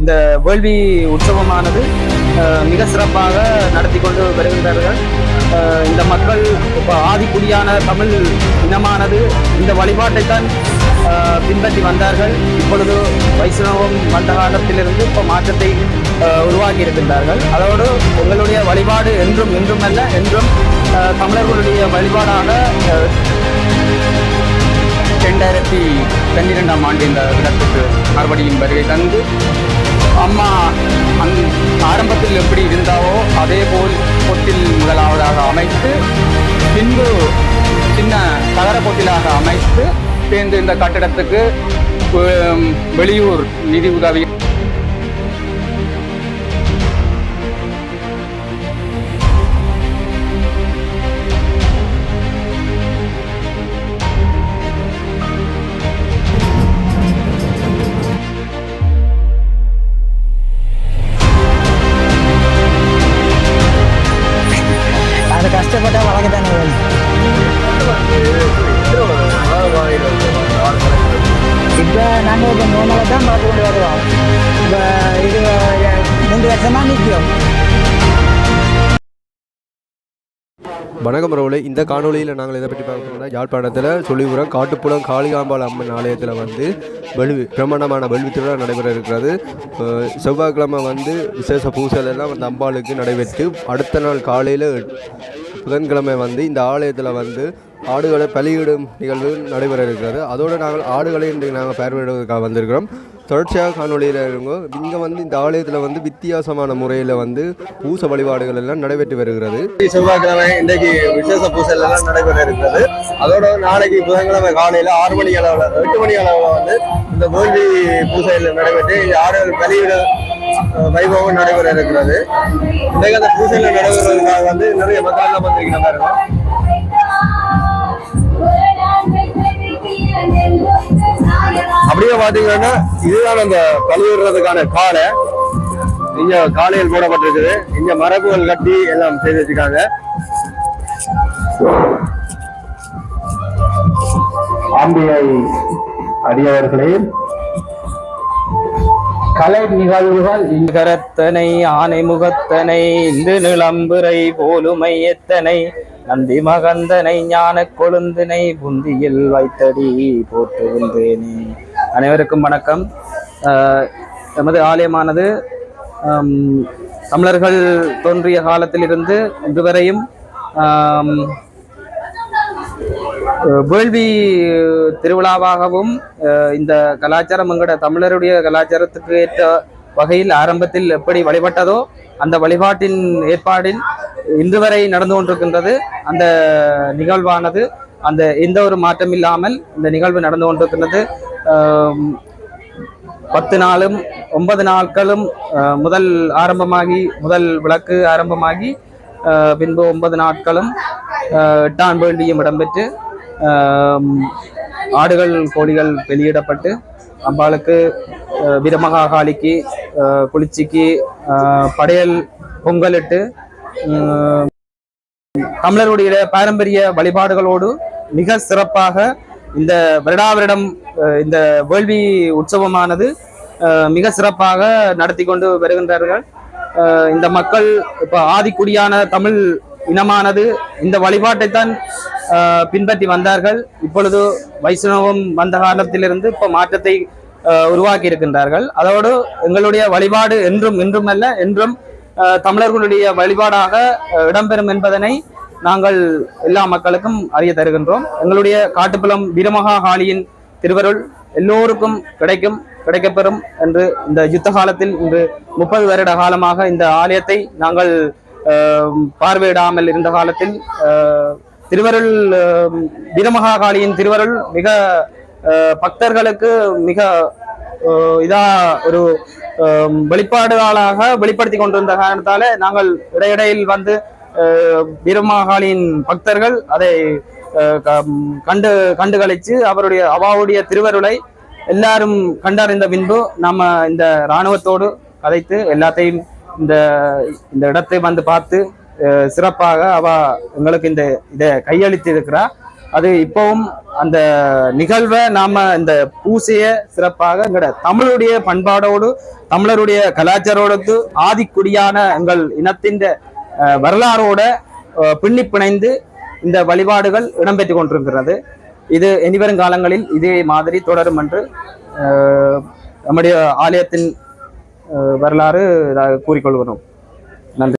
இந்த வேள்வி உற்சவமானது மிக சிறப்பாக நடத்தி கொண்டு வருகின்றார்கள். இந்த மக்கள் இப்போ ஆதிக்குடியான தமிழ் இனமானது இந்த வழிபாட்டைத்தான் பின்பற்றி வந்தார்கள். இப்பொழுது வைஷ்ணவம் வந்த காலத்திலிருந்து இப்போ மாற்றத்தை உருவாக்கி இருக்கின்றார்கள். அதோடு எங்களுடைய வழிபாடு என்றும் என்றும் அல்ல, என்றும் தமிழர்களுடைய வழிபாடாக 2012ஆம் ஆண்டு இந்த இடத்துக்கு மறுபடியும் வருகை தந்து அம்மா ஆரம்பத்தில் எப்படி இருந்தாவோ அதே போல் பொட்டில் முதலாவதாக அமைத்து, பின்பு சின்ன தகர பொட்டிலாக அமைத்து சேர்ந்து இந்த கட்டிடத்துக்கு வெளியூர் நிதி உதவி கஷ்டப்பட்ட வழக்கு தானே இப்போ நாங்கள் இப்போ நோமலை தான் பார்த்து கொண்டு வருவோம். இப்போ இது 3 வருஷமாக நிற்கும். வணக்கம் ரோலே. இந்த காணொலியில் நாங்கள் இதை பற்றி பார்க்கணும்னா, யாழ்ப்பாணத்தில் சொல்லிபுரம் காட்டுப்புலம் காளிகாம்பாள் அம்மன் ஆலயத்தில் பிரமாண்டமான வேள்வி திருவிழா நடைபெற இருக்கிறது. செவ்வாய்க்கிழமை விசேஷ பூசல் எல்லாம் அம்பாளுக்கு நடைபெற்று அடுத்த நாள் காலையில் புதன்கிழமை இந்த ஆலயத்தில் ஆடுகளை பலியிடும் நிகழ்வு நடைபெற இருக்கிறது. அதோடு நாங்கள் ஆடுகளை இன்றைக்கு நாங்கள் பார்வையிடுவதற்காக வந்திருக்கிறோம். தொடர்ச்சியாக காணொலியில் இருங்கோ. இங்கே இந்த ஆலயத்தில் வித்தியாசமான முறையில் பூச வழிபாடுகள் எல்லாம் நடைபெற்று வருகிறது. செவ்வாய்க்கிழமை இன்றைக்கு விசேஷ பூசல் எல்லாம் நடைபெற இருக்கிறது. அதோட நாளைக்கு புதன்கிழமை காலையில் 6 மணி அளவில் 8 மணி அளவில் இந்த வேள்வி பூசையில் நடைபெற்று ஆடுகள் பலியிட வைபவம் நடைபெற இருக்கிறது. இன்றைக்கு அந்த பூசையில் நடைபெறுவதற்காக நிறைய மக்கள் எல்லாம் வந்திருக்கிற மாதிரி இருக்கும். அப்படியே பாத்தீங்கன்னா இதுதான் அந்த பலியிடுறதுக்கான காலை. இங்க காலையில் போடப்பட்டிருக்குது. இங்க மரபுகள் கட்டி எல்லாம் செய்து வச்சிருக்காங்க. அம்பிகை அடியவர்களே, கலை நிகழ்வுகள் கரத்தனை ஆனை முகத்தனை இந்து நிளம்புரை போலுமை எத்தனை நந்தி மகந்தனை ஞான கொழுந்தினை புந்தியில் வைத்தடி போற்றுகின்றேனே. அனைவருக்கும் வணக்கம். எமது ஆலயமானது தமிழர்கள் தோன்றிய காலத்திலிருந்து இன்று வரையும் வேள்வி திருவிழாவாகவும் இந்த கலாச்சாரம் எங்கட தமிழருடைய கலாச்சாரத்துக்கு ஏற்ற வகையில் ஆரம்பத்தில் எப்படி வழிபட்டதோ அந்த வழிபாட்டின் ஏற்பாடில் இன்று வரை நடந்து கொண்டிருக்கின்றது. அந்த நிகழ்வானது எந்த ஒரு மாற்றம் இல்லாமல் இந்த நிகழ்வு நடந்து கொண்டிருக்கின்றது. 10 நாளும் 9 நாட்களும் முதல் விளக்கு ஆரம்பமாகி பின்பு 9 நாட்களும் 8ஆம் வேள்வியும் இடம்பெற்று ஆடுகள் கோழிகள் வெளியிடப்பட்டு அம்பாளுக்கு வீரமகாகாளிக்கு குளிர்ச்சிக்கு படையல் பொங்கலிட்டு தமிழருடைய பாரம்பரிய வழிபாடுகளோடு மிக சிறப்பாக இந்த வருடாவரிடம் இந்த வேள்வி உற்சவமானது மிக சிறப்பாக நடத்தி கொண்டு வருகின்றார்கள். இந்த மக்கள் இப்போ ஆதிக்குடியான தமிழ் இனமானது இந்த வழிபாட்டைத்தான் பின்பற்றி வந்தார்கள். இப்பொழுது வைஷ்ணவம் வந்த காலத்திலிருந்து இப்போ மாற்றத்தை உருவாக்கி இருக்கின்றார்கள். அதோடு எங்களுடைய வழிபாடு என்றும் என்றும் அல்ல, என்றும் தமிழர்களுடைய வழிபாடாக இடம்பெறும் என்பதனை நாங்கள் எல்லா மக்களுக்கும் அறிய தருகின்றோம். எங்களுடைய காட்டுப்புலம் வீரமகாகாளியின் திருவருள் எல்லோருக்கும் கிடைக்கப்பெறும் என்று இந்த யுத்த காலத்தில் இன்று 30 வருட காலமாக இந்த ஆலயத்தை நாங்கள் பார்வையிடாமல் இருந்த காலத்தில் திருவருள் வீரமகாகாளியின் திருவருள் மிக பக்தர்களுக்கு மிக ஒரு வெளிப்பாடுகளாக வெளிப்படுத்தி கொண்டிருந்த காரணத்தால நாங்கள் இடையிடையில் வீரமகாளியின் பக்தர்கள் அதை கண்டுகளிச்சு அவாவுடைய திருவருளை எல்லாரும் கண்டறிந்த பின்பு நம்ம இந்த இராணுவத்தோடு கதைத்து எல்லாத்தையும் இந்த இடத்தை பார்த்து சிறப்பாக எங்களுக்கு இதை கையளித்து இருக்கிறா. அது இப்பவும் அந்த நிகழ்வை நாம இந்த பூசையை சிறப்பாக எங்கட தமிழுடைய பண்பாடோடு தமிழருடைய கலாச்சாரோடு ஆதிக்குடியான எங்கள் இனத்தின் வரலாறோட பின்னி பிணைந்து இந்த வழிபாடுகள் இடம்பெற்று கொண்டிருக்கிறது. இது இனிவரும் காலங்களில் இதே மாதிரி தொடரும் என்று நம்முடைய ஆலயத்தின் வரலாறு கூறிக்கொள்கிறோம். நன்றி.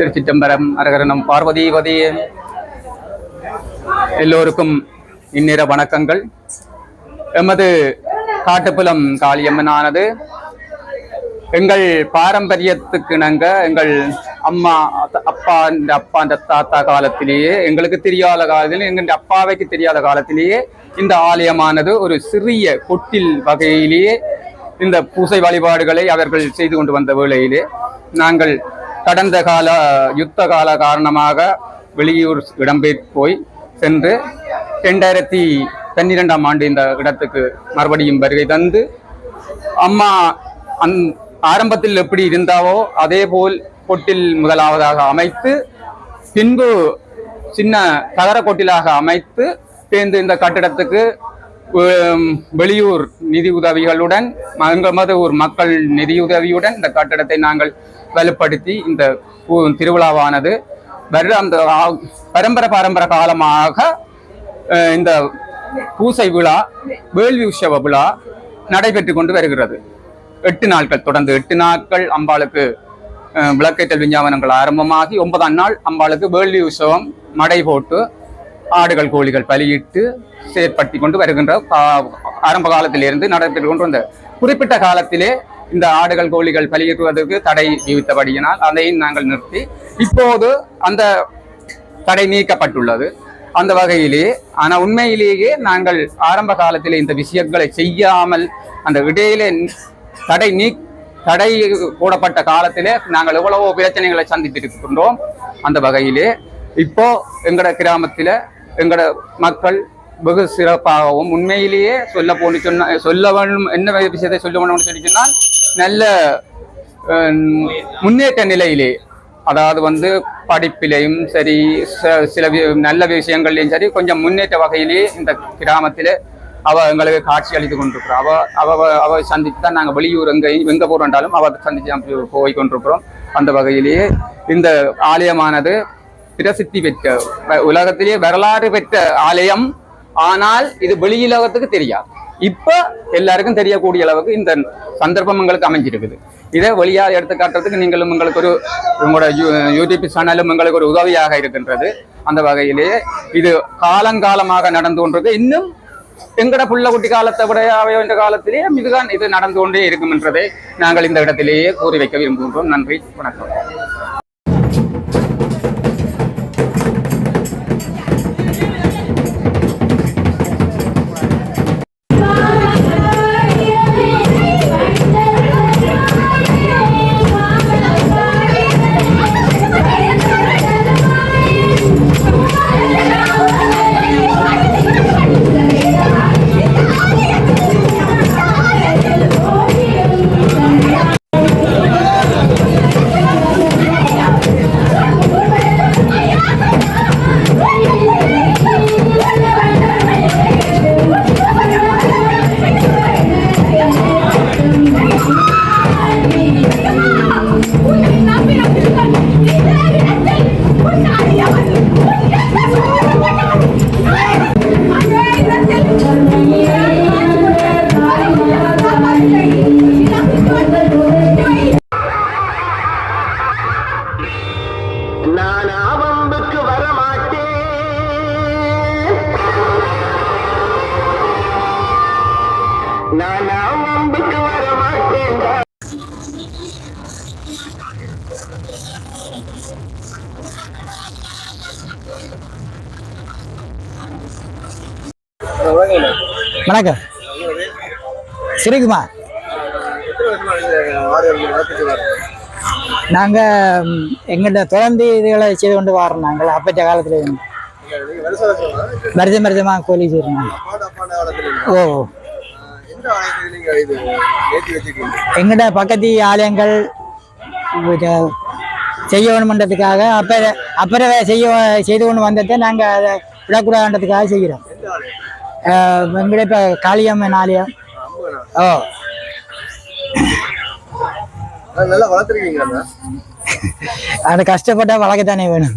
திருச்சிற்றம்பரம் அரகரணம் பார்வதிபதி. எல்லோருக்கும் இந்நேர வணக்கங்கள். எமது காட்டுப்புலம் காளியம்மனானது எங்கள் பாரம்பரியத்துக்கு இணங்க எங்கள் அம்மா அப்பா அந்த தாத்தா காலத்திலேயே, எங்களுக்கு தெரியாத காலத்திலே, எங்கள் அப்பாவைக்கு தெரியாத காலத்திலேயே இந்த ஆலயமானது ஒரு சிறிய கொட்டில் வகையிலேயே இந்த பூசை வழிபாடுகளை அவர்கள் செய்து கொண்டு வந்த வேளையிலே நாங்கள் கடந்த கால யுத்த கால காரணமாக வெளியூர் இடம்பெயர் போய் சென்று 2012ஆம் ஆண்டு இந்த இடத்துக்கு மறுபடியும் வருகை தந்து அம்மா ஆரம்பத்தில் எப்படி இருந்தாவோ அதே போல் கொட்டில் முதலாவதாக அமைத்து, பின்பு சின்ன தகர கொட்டிலாக அமைத்து சேர்ந்து இந்த கட்டிடத்துக்கு வெளியூர் நிதி உதவிகளுடன், எங்களது ஊர் மக்கள் நிதியுதவியுடன் இந்த கட்டிடத்தை நாங்கள் வலுப்படுத்தி இந்த திருவிழாவானது அந்த பரம்பரை காலமாக இந்த பூசை விழா, வேள்வி உற்சவ விழா நடைபெற்று கொண்டு வருகிறது. 8 நாட்கள் தொடர்ந்து 8 நாட்கள் அம்பாளுக்கு விளக்கேற்றல் விஞ்ஞாபனங்கள் ஆரம்பமாகி 9ஆம் நாள் அம்பாளுக்கு வேள்வி உற்சவம் மடை போட்டு ஆடுகள் கோழிகள் பலியிட்டு செயற்படுத்தி கொண்டு வருகின்ற ஆரம்ப காலத்திலிருந்து நடைபெற்று கொண்டு வந்த குறிப்பிட்ட காலத்திலே இந்த ஆடுகள் கோழிகள் பலியிடுவதற்கு தடை விதித்தபடியினால் அதையும் நாங்கள் நிறுத்தி இப்போது அந்த தடை நீக்கப்பட்டுள்ளது. அந்த வகையிலே ஆனால் உண்மையிலேயே நாங்கள் ஆரம்ப காலத்திலே இந்த விஷயங்களை செய்யாமல் அந்த இடையிலே தடை போடப்பட்ட காலத்திலே நாங்கள் எவ்வளவோ பிரச்சனைகளை சந்தித்திருக்கின்றோம். அந்த வகையிலே இப்போ எங்கட கிராமத்தில் எங்கட மக்கள் வெகு சிறப்பாகவும் உண்மையிலேயே சொல்ல வேண்டும் என்ன விஷயத்தை சொல்ல வேணும்னு சொல்லி சொன்னால் நல்ல முன்னேற்ற நிலையிலே, அதாவது படிப்பிலையும் சரி சில நல்ல விஷயங்கள்லையும் சரி கொஞ்சம் முன்னேற்ற வகையிலேயே இந்த கிராமத்தில் எங்களுக்கு காட்சி அளித்து கொண்டிருக்கிறோம். அவ சந்தித்து தான் நாங்கள் வெளியூர் எங்க போறோம்னாலும் சந்தித்து போய் கொண்டிருக்கிறோம். அந்த வகையிலேயே இந்த ஆலயமானது பிரசித்தி பெற்ற, உலகத்திலேயே வரலாறு பெற்ற ஆலயம். ஆனால் இது வெளியுலகத்துக்கு தெரியாது. இப்ப எல்லாருக்கும் தெரியக்கூடிய அளவுக்கு இந்த சந்தர்ப்பம் எங்களுக்கு அமைஞ்சிருக்குது. இதை வெளியாக எடுத்து காட்டுறதுக்கு நீங்களும் எங்களுக்கு உங்களோட யூடியூப் சேனலும் எங்களுக்கு ஒரு உதவியாக இருக்கின்றது. அந்த வகையிலேயே இது காலங்காலமாக நடந்து கொண்டது. இன்னும் எங்கட புள்ள குட்டி காலத்தை விட என்ற காலத்திலேயே இதுதான் இது நடந்து கொண்டே இருக்கும் என்றதை நாங்கள் இந்த இடத்திலேயே கூறி வைக்க விரும்புகின்றோம். நன்றி, வணக்கம். வணக்கம், ஸ்ரீகுமார். நாங்கள் எங்கள்கிட்ட தொடர்ந்து இதுகளை செய்து கொண்டு வரோம். நாங்கள் அப்பட்ட காலத்தில் வருஷமாக கோழி செய்யறோம். ஓ, எங்கள்கிட்ட பக்கத்து ஆலயங்கள் செய்ய வேணுமன்றதுக்காக அப்புறம் செய்து கொண்டு வந்ததை நாங்கள் அதை விடக்கூடாதுன்றதுக்காக செய்கிறோம். எங்கள்கிட்ட இப்போ காளியம்மன் ஆலயம். ஓ, நல்லா வளர்த்துருக்கீங்களா? அது கஷ்டப்பட்டா வளர்க்கத்தானே வேணும்.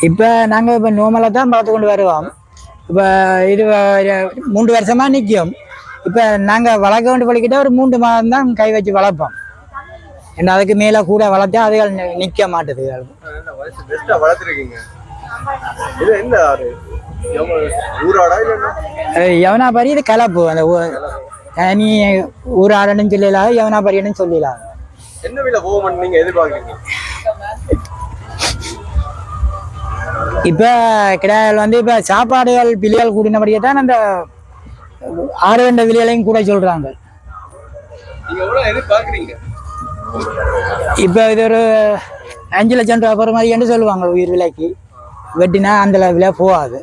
இப்போ நாங்கள் இப்போ நோமலாக தான் பார்த்து கொண்டு வருவோம். இப்போ இது 3 வருஷமா நிற்கும். இப்போ நாங்கள் வளர்க்க வேண்டிய பள்ளிக்கிட்ட ஒரு 3 மாதம் தான் கை வச்சு வளர்ப்போம். ஏன்னா அதுக்கு மேலே கூட வளர்த்தா அதுகள் நிற்க மாட்டுது. பெஸ்டா வளர்த்துருக்கீங்க. இது என்ன ஆடு? ஊராடா இல்லைன்னா யவனா பரி இது கலப்பு. அந்த நீ ஊர் ஆடன்னு சொல்லலாம், யவனா பரியன்னு சொல்லலாம். என்ன விலை போகும் நீங்க எதிர்பார்க்குறீங்க? இப்போ கிடையாது வந்து இப்போ சாப்பாடுகள் விலைகள் கூடினபடியே தான் அந்த ஆடு வேண்ட விலைகளையும் கூட சொல்றாங்க. நீங்க எவ்வளவு எதிர்பார்க்குறீங்க? இப்போ இது ஒரு 5 லட்சம் ரூபா போகிற மாதிரி என்று சொல்லுவாங்க. உயிர் விலைக்கு வெட்டினா அந்த விலை போகாது.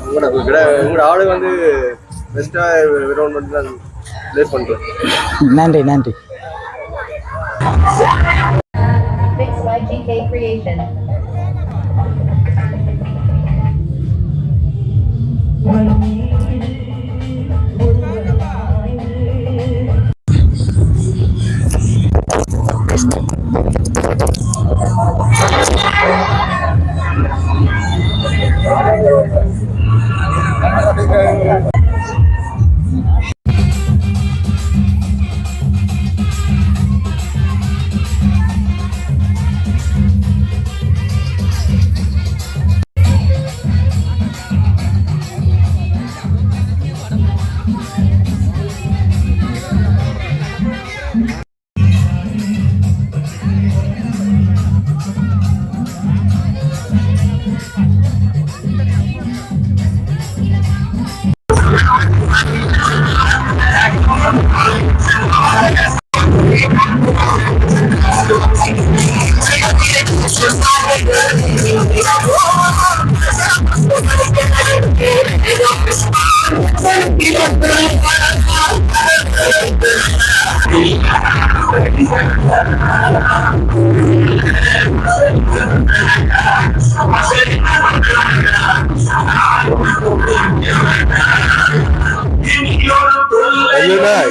உங்களோட ஆளு வந்து பெஸ்டா என்விரான்மெண்ட் தான் பிளேஸ் பண்றோம். நன்றி நன்றி. Fixed by GK Creation.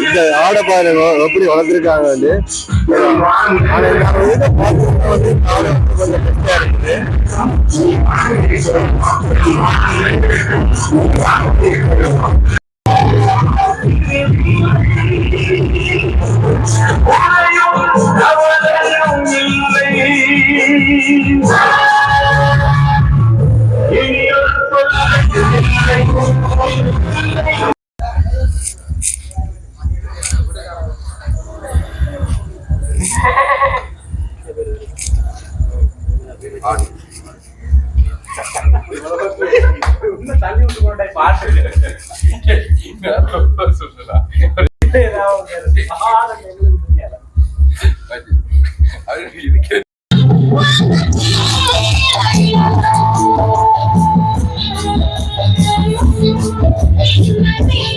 இந்த ஆடை பாருங்க எப்படி வளர்த்துருக்காங்க வந்து. Thank you.